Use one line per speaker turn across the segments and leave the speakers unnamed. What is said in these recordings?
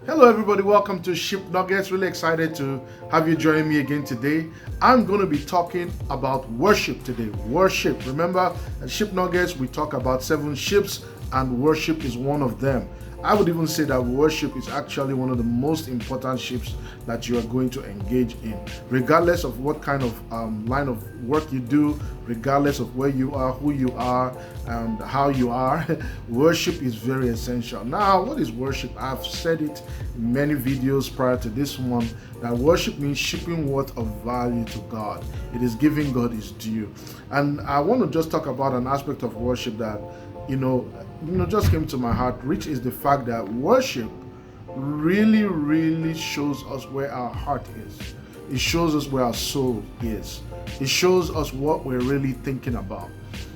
Hello everybody, welcome to Ship Nuggets. Really excited to have you join me again today. I'm going to be talking about worship today. Worship. Remember, at Ship Nuggets we talk about 7 ships and worship is one of them. I would even say that worship is actually one of the most important ships that you are going to engage in, regardless of what kind of line of work you do, regardless of where you are, who you are, and how you are. Worship is very essential. Now, what is worship? I've said it in many videos prior to this one, that worship means shipping worth of value to God. It is giving God his due. And I want to just talk about an aspect of worship that just came to my heart, which is the fact that worship really shows us where our heart is. It shows us where our soul is. It shows us what we're really thinking about.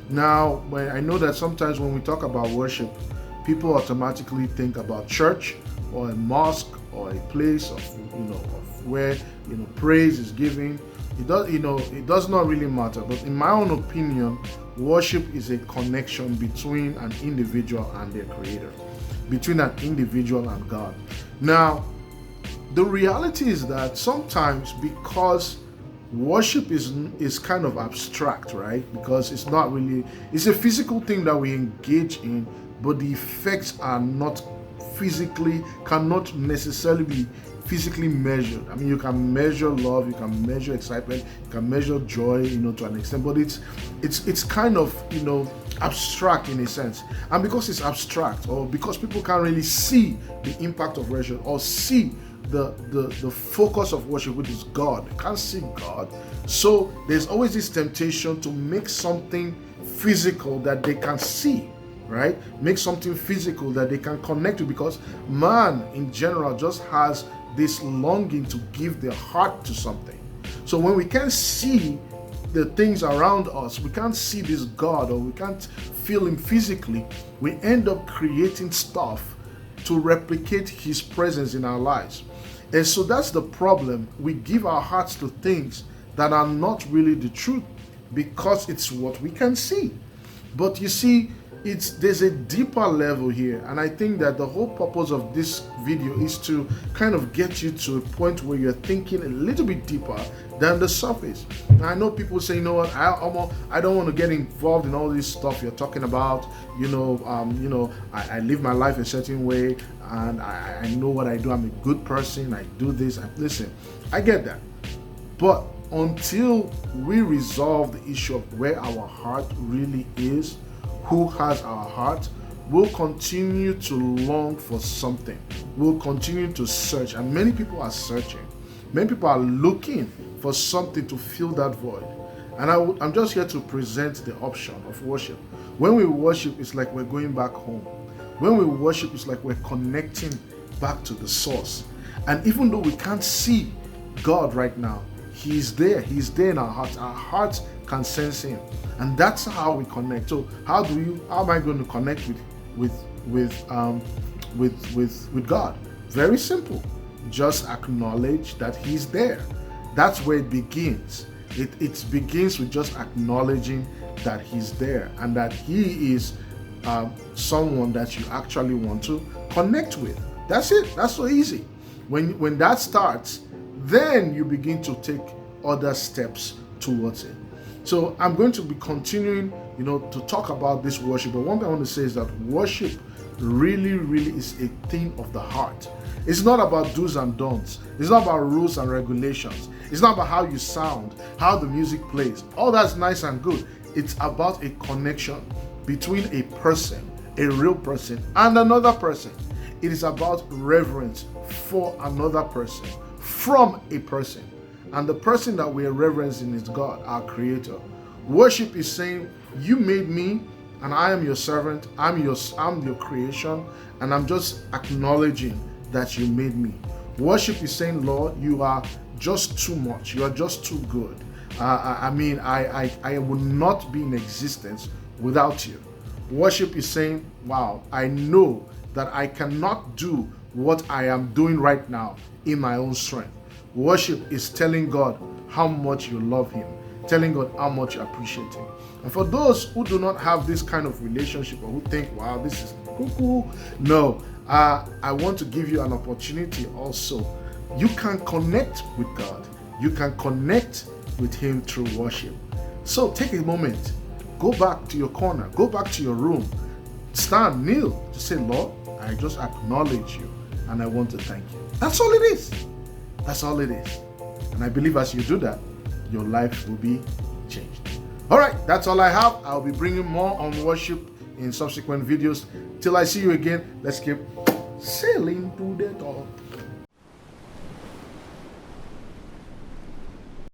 Now, I know that sometimes when we talk about worship, people automatically think about church or a mosque or a place of where praise is given. It does not really matter. But in my own opinion, worship is a connection between an individual and their creator, between an individual and God. Now, the reality is that sometimes, because worship is kind of abstract, right? Because it's a physical thing that we engage in, but the effects are not cannot necessarily be physically measured. I mean, you can measure love, you can measure excitement, you can measure joy, to an extent, but it's kind of, abstract in a sense. And because it's abstract, or because people can't really see the impact of worship or see the focus of worship, which is God, they can't see God. So there's always this temptation to make something physical that they can see, right? Make something physical that they can connect to, because man in general just has this longing to give their heart to something. So when we can't see the things around us, we can't see this God, or we can't feel him physically, we end up creating stuff to replicate his presence in our lives. And so that's the problem. We give our hearts to things that are not really the truth, because it's what we can see. But you see, there's a deeper level here, and I think that the whole purpose of this video is to kind of get you to a point where you're thinking a little bit deeper than the surface. And I know people say, you know what, I don't want to get involved in all this stuff you're talking about. I live my life a certain way, and I know what I do. I'm a good person. I do this. Listen, I get that, but until we resolve the issue of where our heart really is, who has our heart, we'll continue to long for something. We'll continue to search, and many people are searching. Many people are looking for something to fill that void. And I'm just here to present the option of worship. When we worship, it's like we're going back home. When we worship, it's like we're connecting back to the source. And even though we can't see God right now, he's there. He's there in our hearts. Our hearts can sense him, and that's how we connect. So how am I going to connect with God? Very simple. Just acknowledge that he's there. That's where it begins. It begins with just acknowledging that he's there, and that he is someone that you actually want to connect with. That's it. That's so easy. When that starts, then you begin to take other steps towards it. So I'm going to be continuing, to talk about this worship. But one thing I want to say is that worship really is a thing of the heart. It's not about do's and don'ts. It's not about rules and regulations. It's not about how you sound, how the music plays. All that's nice and good. It's about a connection between a person, a real person, and another person. It is about reverence for another person, from a person. And the person that we are reverencing is God, our creator. Worship is saying, you made me, and I am your servant. I'm your creation, and I'm just acknowledging that you made me. Worship is saying, Lord, you are just too much. You are just too good. I would not be in existence without you. Worship is saying, wow, I know that I cannot do what I am doing right now in my own strength. Worship is telling God how much you love him, telling God how much you appreciate him. And for those who do not have this kind of relationship, or who think, wow, this is cuckoo, no, I want to give you an opportunity also. You can connect with God. You can connect with Him through worship. So take a moment, go back to your corner, go back to your room, stand, kneel to say, Lord, I just acknowledge you and I want to thank you. That's all it is. That's all it is. And I believe as you do that, your life will be changed. All right, that's all I have. I'll be bringing more on worship in subsequent videos. Till I see you again, let's keep sailing to the top.